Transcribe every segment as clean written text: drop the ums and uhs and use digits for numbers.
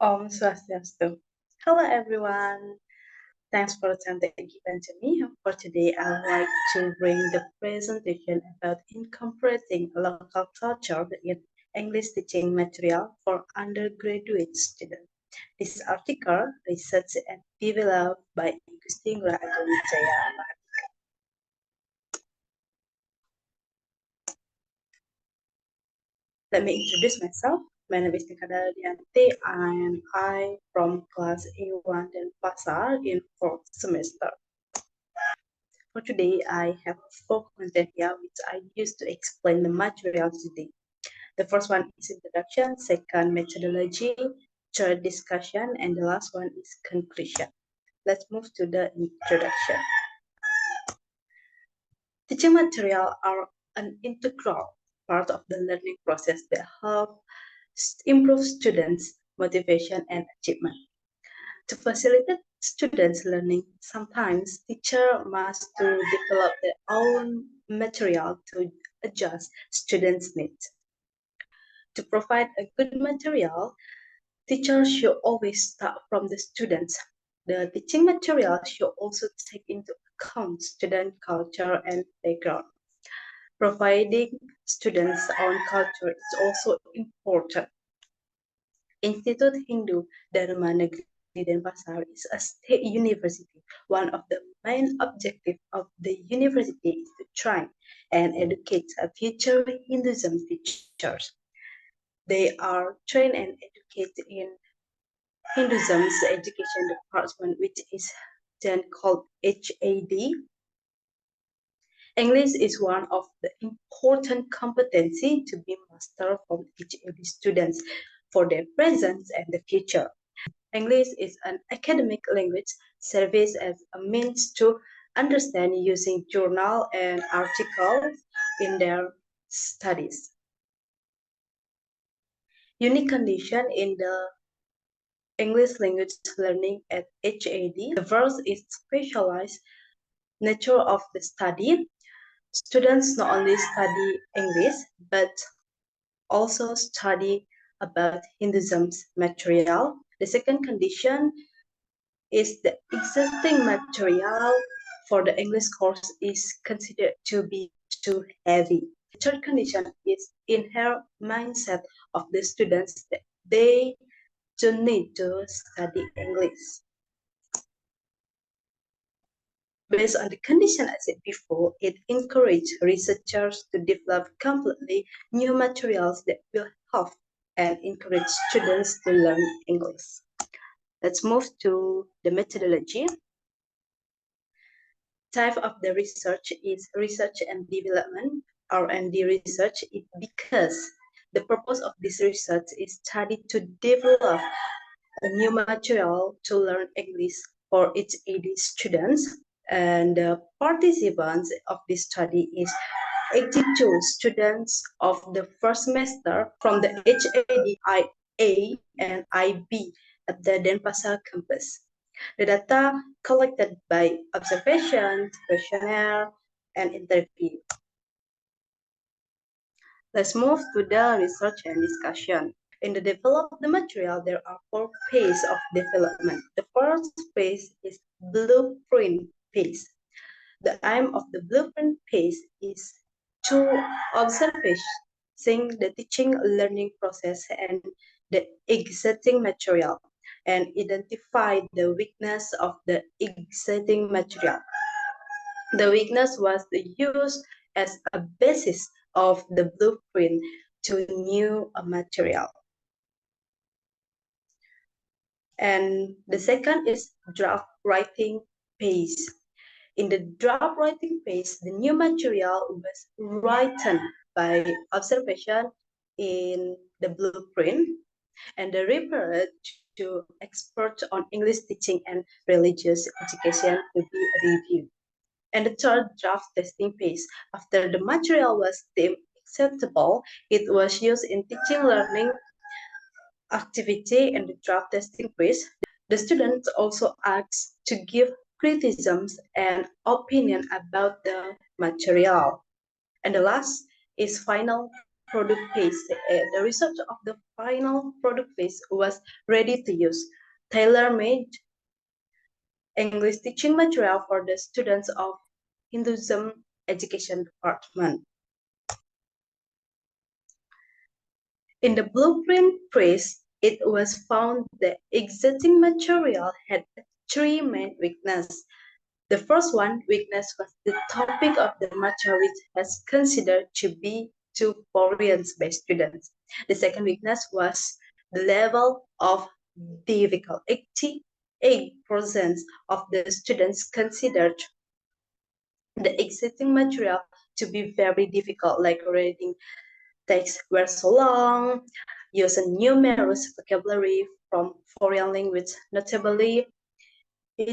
Om Swastiastu. Hello everyone. Thanks for the time that you given to me. For today, I would like to bring the presentation about incorporating local culture in English teaching material for undergraduate students. This article, researched and developed by Wijaya. Let me introduce myself. My name is Dwiyanti and I from class A1 Denpasar in 4th semester. For today, I have four content here which I use to explain the material today. The first one is introduction, second methodology, third discussion, and the last one is conclusion. Let's move to the introduction. Teaching material are an integral part of the learning process that help improve students' motivation and achievement. To facilitate students' learning, sometimes teachers must to develop their own material to adjust students' needs. To provide a good material, teachers should always start from the students. The teaching material should also take into account student culture and background. Providing students' own culture is also important. Institut Hindu Dharma Negeri Denpasar is a state university. One of the main objectives of the university is to train and educate future Hinduism teachers. They are trained and educated in Hinduism's education department, which is then called HAD. English is one of the important competency to be mastered from HAD students for their present and the future. English is an academic language, serves as a means to understand using journal and articles in their studies. Unique condition in the English language learning at HAD. The first is specialized nature of the study. Students not only study English, but also study about Hinduism's material. The second condition is the existing material for the English course is considered to be too heavy. The third condition is inherent mindset of the students that they don't need to study English. Based on the condition I said before, it encourages researchers to develop completely new materials that will help and encourage students to learn English. Let's move to the methodology. Type of the research is research and development, R&D research, because the purpose of this research is study to develop a new material to learn English for each AD students. And the participants of this study is 82 students of the first semester from the HAD IA and IB at the Denpasar campus. The data collected by observation, questionnaire, and interview. Let's move to the research and discussion. In the develop the material, there are four phases of development. The first phase is blueprint phase. The aim of the blueprint phase is to observing the teaching learning process and the existing material and identify the weakness of the existing material. The weakness was the use as a basis of the blueprint to new material. And the second is draft writing phase. In the draft writing phase, the new material was written by observation in the blueprint and the referred to experts on English teaching and religious education to be reviewed. And the third draft testing phase, after the material was deemed acceptable, it was used in teaching learning activity and the draft testing phase. The students also asked to give criticisms and opinion about the material. And the last is final product phase. The result of the final product phase was ready to use, tailor-made English teaching material for the students of Hinduism Education Department. In the blueprint phase, it was found the existing material had three main weaknesses. The first weakness was the topic of the material which was considered to be too foreign by students. The second weakness was the level of difficulty. 88% of the students considered the existing material to be very difficult, like reading texts were so long, using numerous vocabulary from foreign language, notably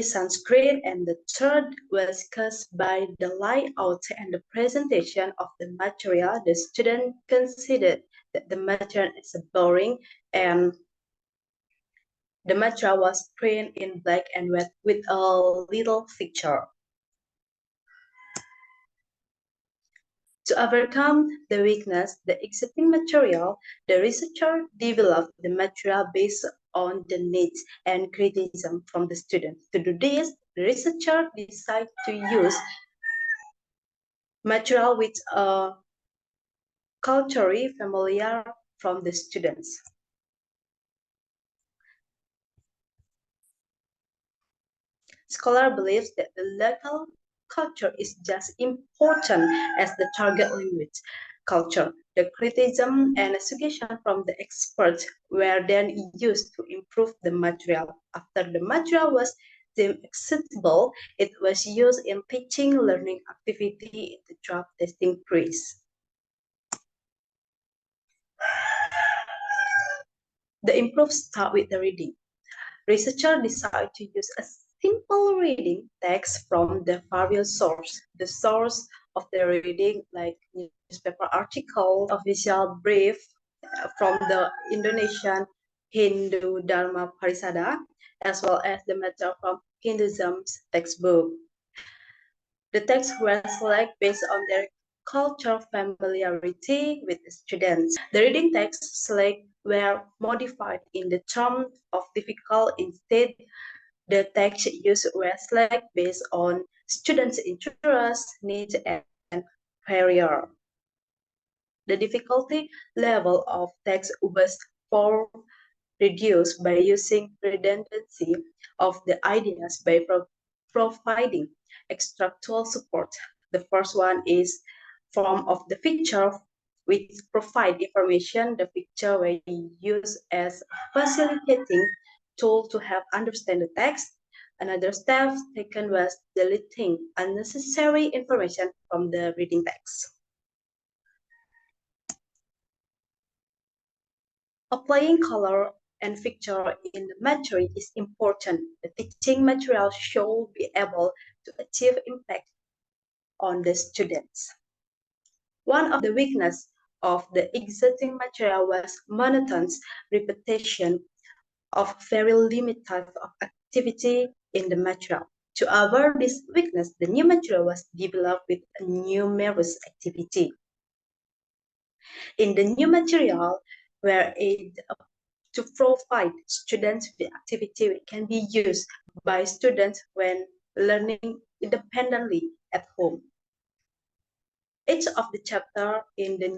Sanskrit, and the third was caused by the layout and the presentation of the material. The student considered that the material is boring and the material was printed in black and white with a little picture. To overcome the weakness, the existing material, the researcher developed the material based on the needs and criticism from the students. To do this, the researcher decided to use material with a culturally familiar from the students. Scholar believes that the local culture is just important as the target language culture. The criticism and suggestion from the experts were then used to improve the material. After the material was deemed acceptable, it was used in teaching learning activity in the draft testing phase. The improved start with the reading. Researchers decided to use a simple reading text from the various sources. The source of the reading, like newspaper article, official brief from the Indonesian Hindu Dharma Parisada, as well as the material from Hinduism's textbook. The texts were selected based on their cultural familiarity with the students. The reading texts selected were modified in the terms of difficult. Instead, the text used were selected based on students' interests, needs, and career. The difficulty level of text was for reduced by using redundancy of the ideas by providing extractual support. The first one is form of the picture, which provide information. The picture were used as a facilitating tool to help understand the text. Another step taken was deleting unnecessary information from the reading text. Applying color and picture in the material is important. The teaching material should be able to achieve impact on the students. One of the weaknesses of the existing material was monotonous repetition of very limited type of activity in the material. To avoid this weakness, the new material was developed with a numerous activity. In the new material, where it to provide students with activity that can be used by students when learning independently at home. Each of the chapter in the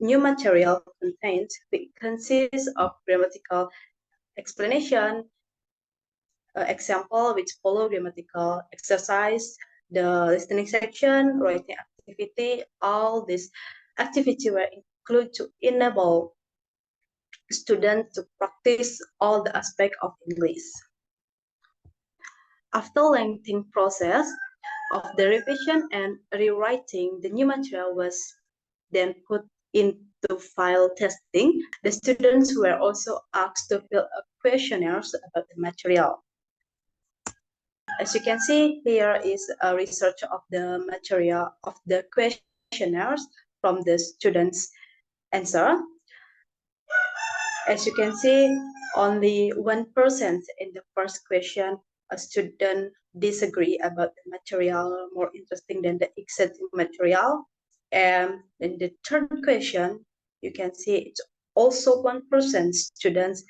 new material consists of grammatical explanation, example which follow grammatical exercise, the listening section, writing activity. All these activities were included to enable students to practice all the aspects of English. After lengthy process of the revision and rewriting, the new material was then put into file testing. The students were also asked to fill up questionnaires about the material. As you can see, here is a research of the material of the questionnaires from the students' answer. As you can see, only 1% in the first question, a student disagree about the material more interesting than the existing material. And in the third question, you can see it's also 1% students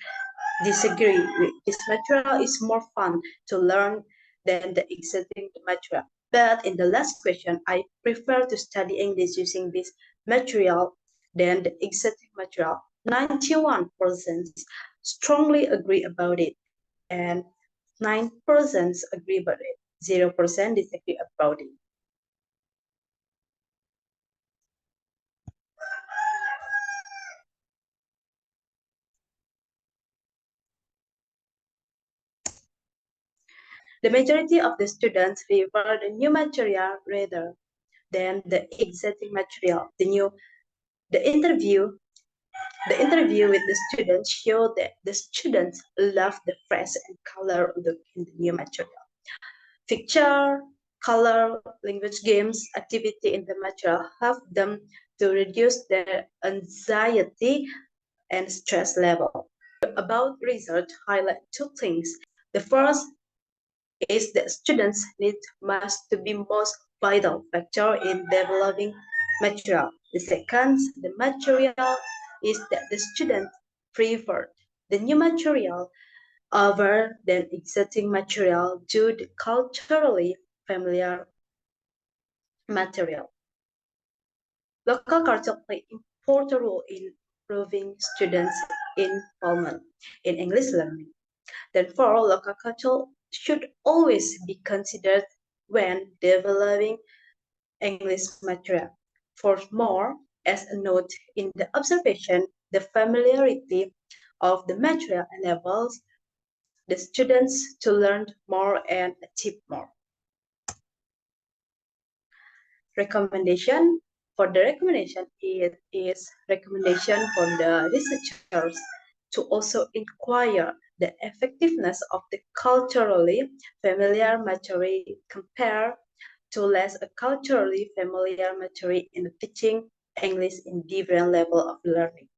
disagree with this material is more fun to learn than the existing material. But in the last question, I prefer to study English using this material than the existing material. 91% strongly agree about it, and 9% agree about it. 0% disagree about it. The majority of the students favor the new material rather than the existing material. The interview the interview with the students showed that the students love the fresh and color look in the new material. Picture, color, language games, activity in the material help them to reduce their anxiety and stress level. About research, highlight two things. The first is that students need must to be most vital factor in developing material. The second, the material is that the student preferred the new material over than existing material due to culturally familiar material. Local culture play important role in improving students' involvement in English learning. Therefore, local culture should always be considered when developing English material. For more, as a note in the observation, the familiarity of the material enables the students to learn more and achieve more. Recommendation for the recommendation it is recommendation for the researchers to also inquire the effectiveness of the culturally familiar material compared to less culturally familiar material in teaching English in different level of learning.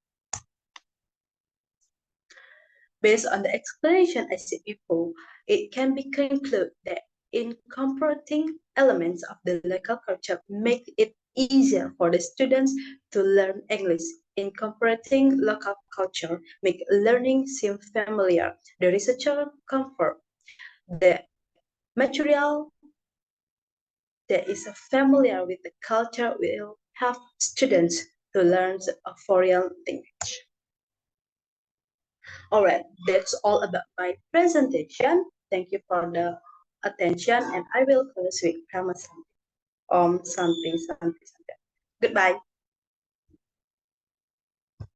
Based on the explanation I said before, it can be concluded that incorporating elements of the local culture make it easier for the students to learn English. Incorporating local culture make learning seem familiar. The researcher confirmed the material that is familiar with the culture will help students to learn a foreign language. All right, that's all about my presentation. Thank you for the attention, and I will close with Ramasan. Something. Goodbye.